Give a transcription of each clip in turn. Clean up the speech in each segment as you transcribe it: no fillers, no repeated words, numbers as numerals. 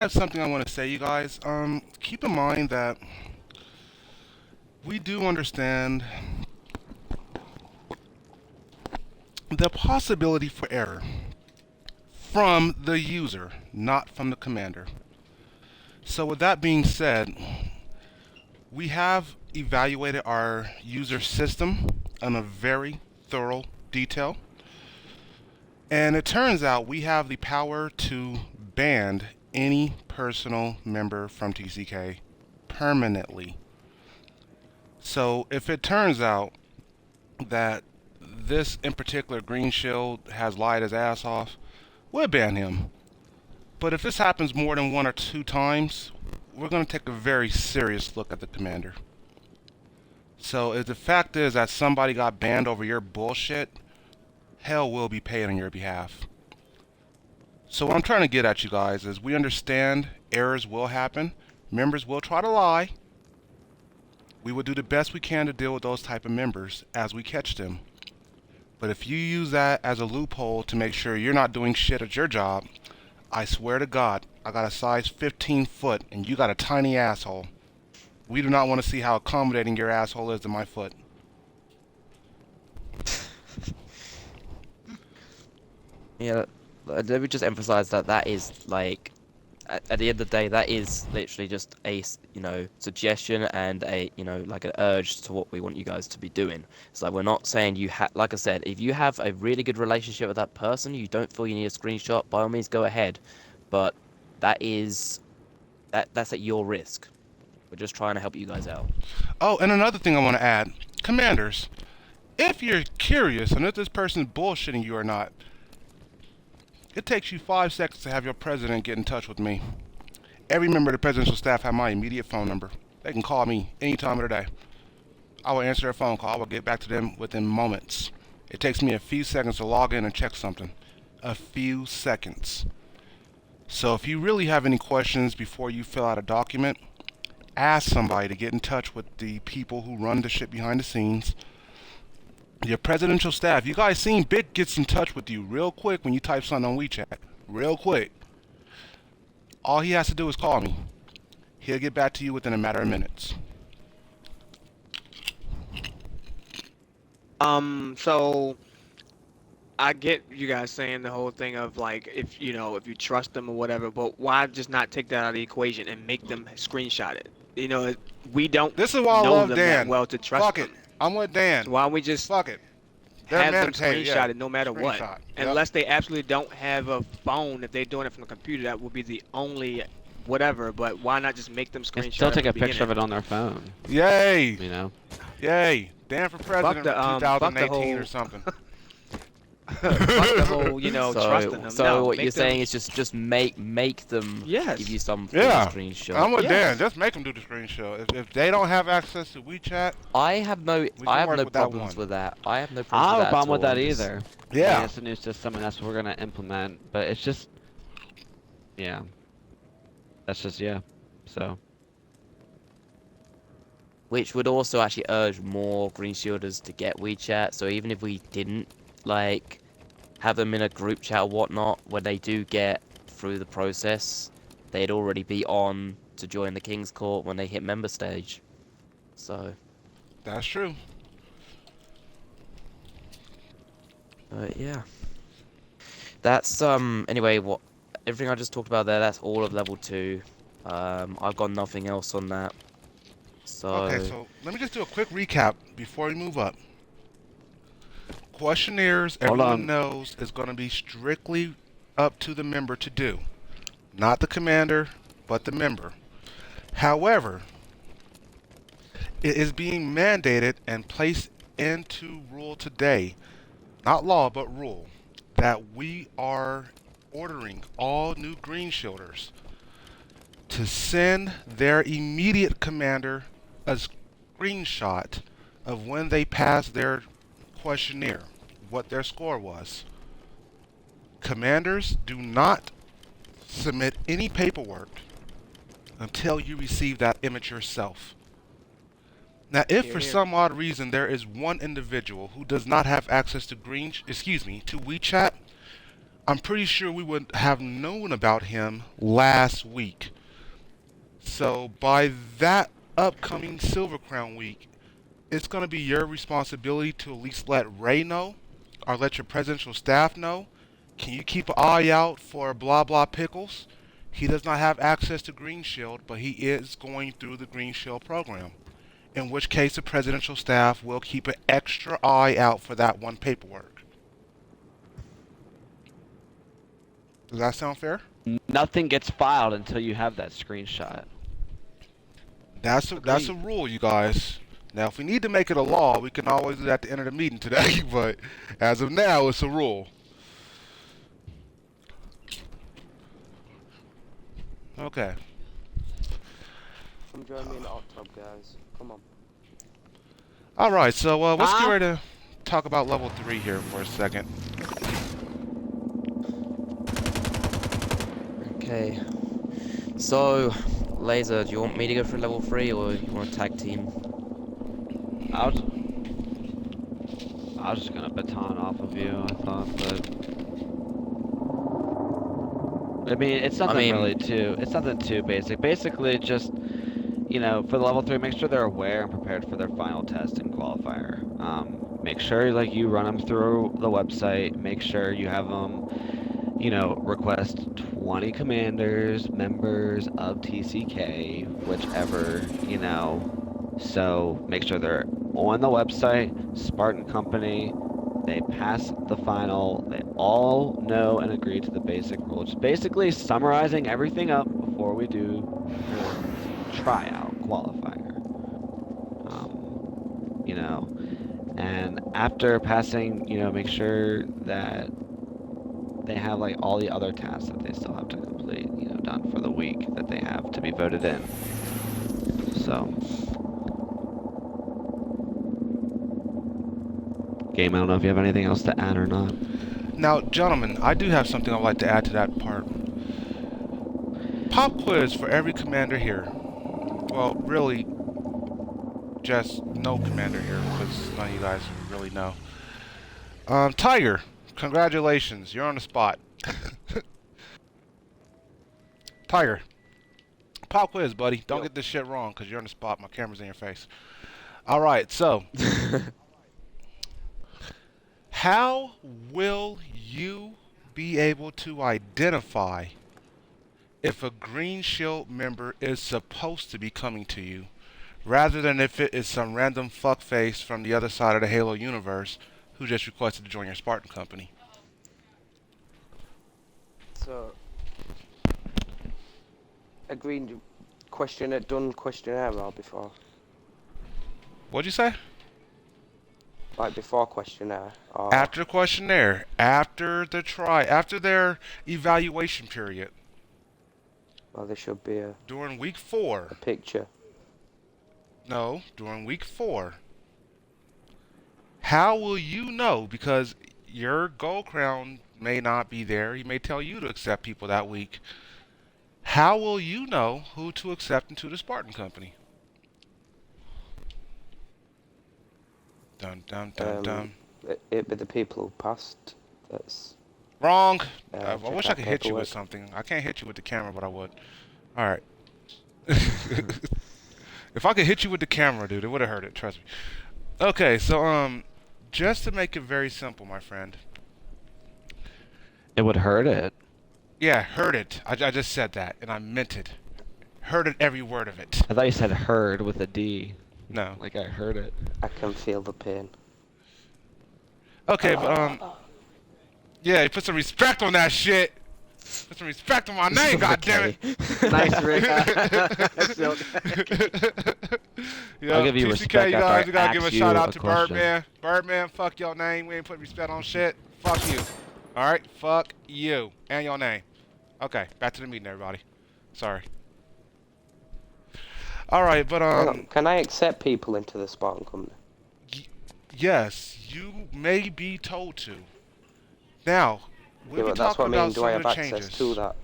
have something I want to say, you guys. Keep in mind that we do understand the possibility for error from the user, not from the commander. So, with that being said, we have evaluated our user system in a very thorough detail. And it turns out we have the power to ban any personal member from TCK permanently. So if it turns out that this in particular Green Shield has lied his ass off, we'll ban him. But if this happens more than one or two times, we're going to take a very serious look at the commander. So if the fact is that somebody got banned over your bullshit, hell will be paid on your behalf. So what I'm trying to get at, you guys, is we understand errors will happen. Members will try to lie. We will do the best we can to deal with those type of members as we catch them. But if you use that as a loophole to make sure you're not doing shit at your job, I swear to God, I got a size 15 foot and you got a tiny asshole. We do not want to see how accommodating your asshole is to my foot. Yeah, let me just emphasize that that is like, at the end of the day, that is literally just a, suggestion and a, like an urge to what we want you guys to be doing. It's like we're not saying like I said, if you have a really good relationship with that person, you don't feel you need a screenshot, by all means go ahead. But that's at your risk. We're just trying to help you guys out. Oh, and another thing I want to add. Commanders, if you're curious on if this person's bullshitting you or not, it takes you 5 seconds to have your president get in touch with me. Every member of the presidential staff have my immediate phone number. They can call me any time of the day. I will answer their phone call. I will get back to them within moments. It takes me a few seconds to log in and check something. A few seconds. So if you really have any questions before you fill out a document, ask somebody to get in touch with the people who run the shit behind the scenes. Your presidential staff. You guys seen Bit gets in touch with you real quick when you type something on WeChat. Real quick. All he has to do is call me. He'll get back to you within a matter of minutes. So I get you guys saying the whole thing of like if you trust them or whatever, but why just not take that out of the equation and make them screenshot it? We don't This is why I know love them that Dan. well to trust Fuck it. them. I'm with Dan. So why don't we just Fuck it. They're have them mandatory, screenshot yeah. it no matter what? Screenshot. Yep. Unless they absolutely don't have a phone, if they're doing it from the computer, that would be the only whatever. But why not just make them And screenshot still it take from a the picture of beginning? it on their phone, Yay. you know? Yay. Dan for president the, for fuck the 2018 or whole- something. Fuck the whole, trusting them. So No, what make you're them- saying is just make them Yes. give you some Yeah. screenshot. I'm with Yes. Dan. Just make them do the screenshot. If they don't have access to WeChat, I have no can work with that problems one. with that. I have no I problems don't with have a problem with at all. that I'm just- either. yeah. It's a new system and that's what we're gonna implement, but it's just, yeah. That's just, yeah. So, Which would also actually urge more Green Shielders to get WeChat. So even if we didn't like have them in a group chat or whatnot, when they do get through the process, they'd already be on to join the King's Court when they hit member stage. So, That's true. yeah. That's anyway, what everything I just talked about there, that's all of level 2. I've got nothing else on that. So Okay, so let me just do a quick recap before we move up. Questionnaires, Hold everyone on. knows, is going to be strictly up to the member to do. Not the commander, but the member. However, it is being mandated and placed into rule today, not law, but rule, that we are ordering all new Green Shielders to send their immediate commander a screenshot of when they passed their questionnaire, what their score was. Commanders, do not submit any paperwork until you receive that image yourself. Now, if Hear, for hear. some odd reason there is one individual who does not have access to to WeChat, I'm pretty sure we would have known about him last week. So by that upcoming Silver Crown week, it's going to be your responsibility to at least let Ray know or let your presidential staff know. Can you keep an eye out for blah blah pickles? He does not have access to Green Shield, but he is going through the Green Shield program. In which case, the presidential staff will keep an extra eye out for that one paperwork. Does that sound fair? Nothing gets filed until you have that screenshot. That's a rule, you guys. Now, if we need to make it a law, we can always do that at the end of the meeting today. But as of now, it's a rule. Okay. Come join me in the hot tub, guys. Come on. All right. So let's get ready to talk about level 3 here for a second. Okay. So, Laser, do you want me to go for level 3 or you want to tag team? I was just gonna baton off of you, I thought, but I mean, it's nothing too basic. Basically, just for the level 3, make sure they're aware and prepared for their final test and qualifier. Make sure like you run them through the website. Make sure you have them, request 20 commanders, members of T.C.K, whichever, So make sure they're on the website, Spartan Company. They pass the final. They all know and agree to the basic rules. Basically summarizing everything up before we do the tryout qualifier. And after passing, make sure that they have like all the other tasks that they still have to complete, done for the week that they have to be voted in. So, Game, I don't know if you have anything else to add or not. Now, gentlemen, I do have something I'd like to add to that part. Pop quiz for every commander here. Well, really, just no commander here, because none of you guys really know. Tiger, congratulations, you're on the spot. Tiger, pop quiz, buddy. Don't get this shit wrong, because you're on the spot. My camera's in your face. All right, so how will you be able to identify if a Green Shield member is supposed to be coming to you, rather than if it is some random fuckface from the other side of the Halo universe who just requested to join your Spartan company? So, agreed questionnaire, done questionnaire or before? What'd you say? Like before questionnaire? Or After questionnaire, after their evaluation period, well, there should be a during week 4. picture. No, during week 4. How will you know? Because your Gold Crown may not be there. He may tell you to accept people that week. How will you know who to accept into the Spartan company? Dun dun dun dun. It'd be the people who passed. That's Wrong. I check wish I out could hit you with paperwork. something. I can't hit you with the camera, but I would. All right. If I could hit you with the camera, dude, it would have hurt it. Trust me. Okay, so just to make it very simple, my friend. It would hurt it. Yeah, heard it. I just said that, and I meant it. Heard it, every word of it. I thought you said heard with a D. No. Like I heard it. I can feel the pain. Okay, but yeah, put some respect on that shit. Put some respect on my name, goddammit. Nice, Rick. Yo, I'll give you T.C.K, respect you after guys, I you gotta give a ask shout you out a to question. Birdman. Birdman, fuck your name. We ain't put respect on shit. Fuck you. Alright, fuck you. And your name. Okay, back to the meeting, everybody. Sorry. Alright, but Hang on, can I accept people into the Spartan company? yes, you may be told to. Now, Yeah, we'll be but that's what talking I mean. about Do some I of have the access changes. to that?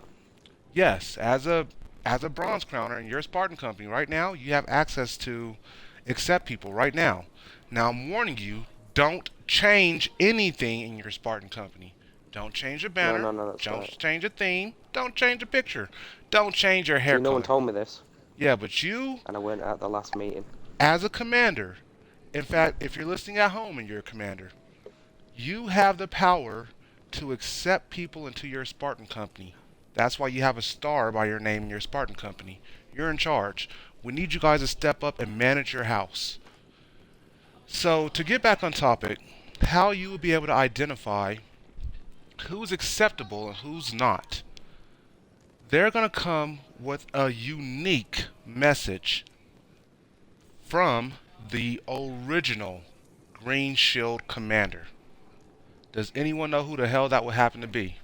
Yes, as a Bronze Crowner in your Spartan company right now, you have access to accept people right now. Now I'm warning you, don't change anything in your Spartan company. Don't change the No, banner. no, no, that's Don't right. change the theme. Don't change the picture. Don't change your hair See, no one color. told me this, Yeah, but you, and I weren't at the last meeting. as a commander, in fact, if you're listening at home and you're a commander, you have the power to accept people into your Spartan company. That's why you have a star by your name in your Spartan company. You're in charge. We need you guys to step up and manage your house. So, to get back on topic, how you will be able to identify who's acceptable and who's not. They're going to come with a unique message from the original Green Shield commander. Does anyone know who the hell that would happen to be?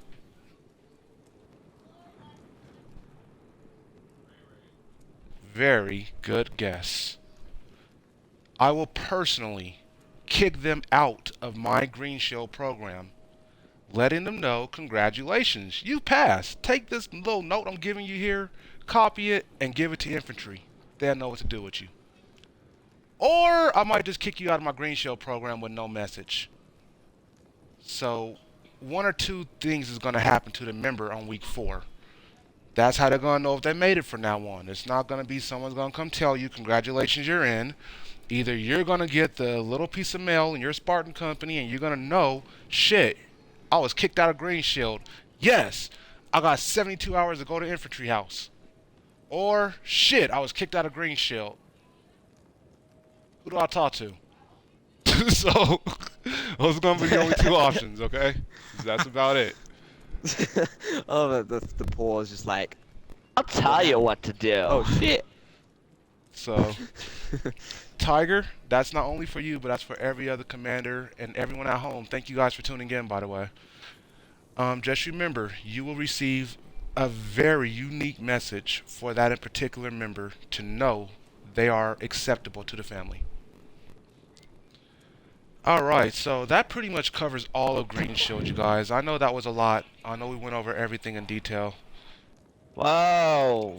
Very good guess. I will personally kick them out of my Green Shield program, letting them know, congratulations, you passed. Take this little note I'm giving you here, copy it, and give it to infantry. They'll know what to do with you. Or I might just kick you out of my Green Shield program with no message. So, one or two things is going to happen to the member on week 4. That's how they're going to know if they made it from now on. It's not going to be someone's going to come tell you, congratulations, you're in. Either you're going to get the little piece of mail in your Spartan company and you're going to know, shit, I was kicked out of Green Shield. Yes, I got 72 hours to go to infantry house. Or, shit, I was kicked out of Green Shield. Who do I talk to? So, those are going to be the only 2 options, okay? That's about it. Oh, the pause, just like, I'll tell you what to do. oh shit. So, Tiger, that's not only for you, but that's for every other commander and everyone at home. Thank you guys for tuning in, by the way. Just remember, you will receive a very unique message for that in particular member to know they are acceptable to the family. Alright, so that pretty much covers all of Green Shield, you guys. I know that was a lot. I know we went over everything in detail. Whoa.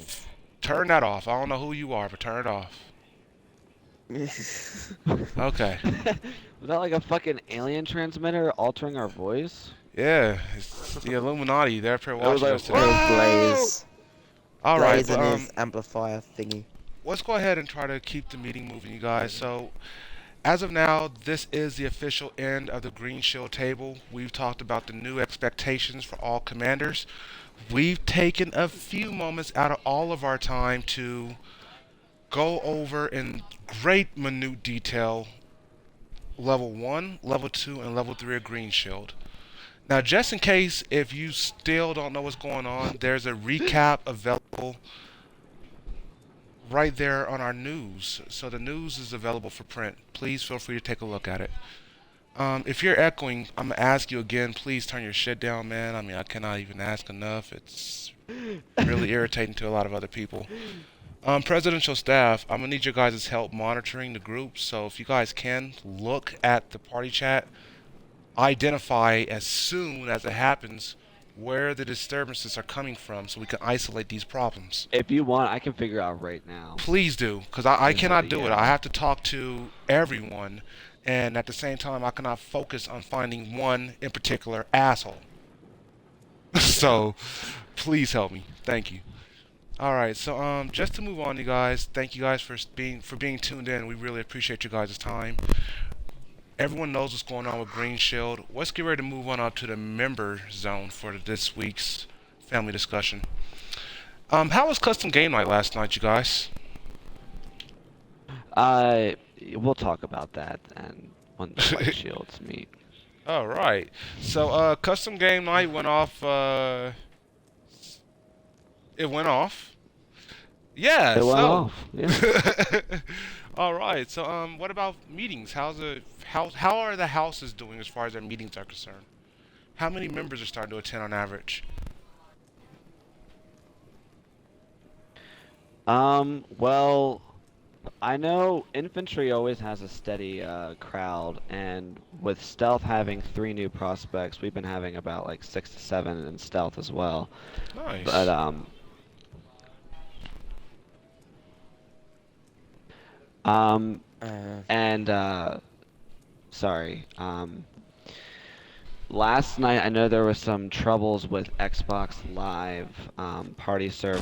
Turn that off. I don't know who you are, but turn it off. Okay. Was that like a fucking alien transmitter altering our voice? Yeah, it's the Illuminati. They're up here It was watching like, us It was today. Blaze. Alright, Blaze but and his amplifier thingy. let's go ahead and try to keep the meeting moving, you guys. So, as of now, this is the official end of the Green Shield table. We've talked about the new expectations for all commanders. We've taken a few moments out of all of our time to go over in great minute detail level 1, level 2, and level 3 of Green Shield. Now, just in case if you still don't know what's going on, there's a recap available right there on our news. So the news is available for print. Please feel free to take a look at it. If you're echoing, I'm going to ask you again, please turn your shit down, man. I mean, I cannot even ask enough. It's really irritating to a lot of other people. Presidential staff, I'm going to need your guys' help monitoring the group. So if you guys can, look at the party chat. Identify as soon as it happens where the disturbances are coming from so we can isolate these problems. If you want, I can figure out right now. Please do, because I Yeah, cannot do it. yeah. I have to talk to everyone, and at the same time, I cannot focus on finding one in particular asshole. So, please help me. Thank you. All right, so just to move on, you guys. Thank you guys for being tuned in. We really appreciate you guys' time. Everyone knows what's going on with Green Shield. Let's get ready to move on up to the member zone for this week's family discussion. How was custom game night last night, you guys? We'll talk about that and when the White Shields meet. All right. So, custom game night went off. It went off. Yeah. It went so. off. Yeah. All right. So, what about meetings? How are the houses doing as far as their meetings are concerned? How many members are starting to attend on average? Well, I know infantry always has a steady crowd, and with stealth having 3 new prospects, we've been having about like 6 to 7 in stealth as well. Nice. But and sorry, last night I know there was some troubles with Xbox Live party server.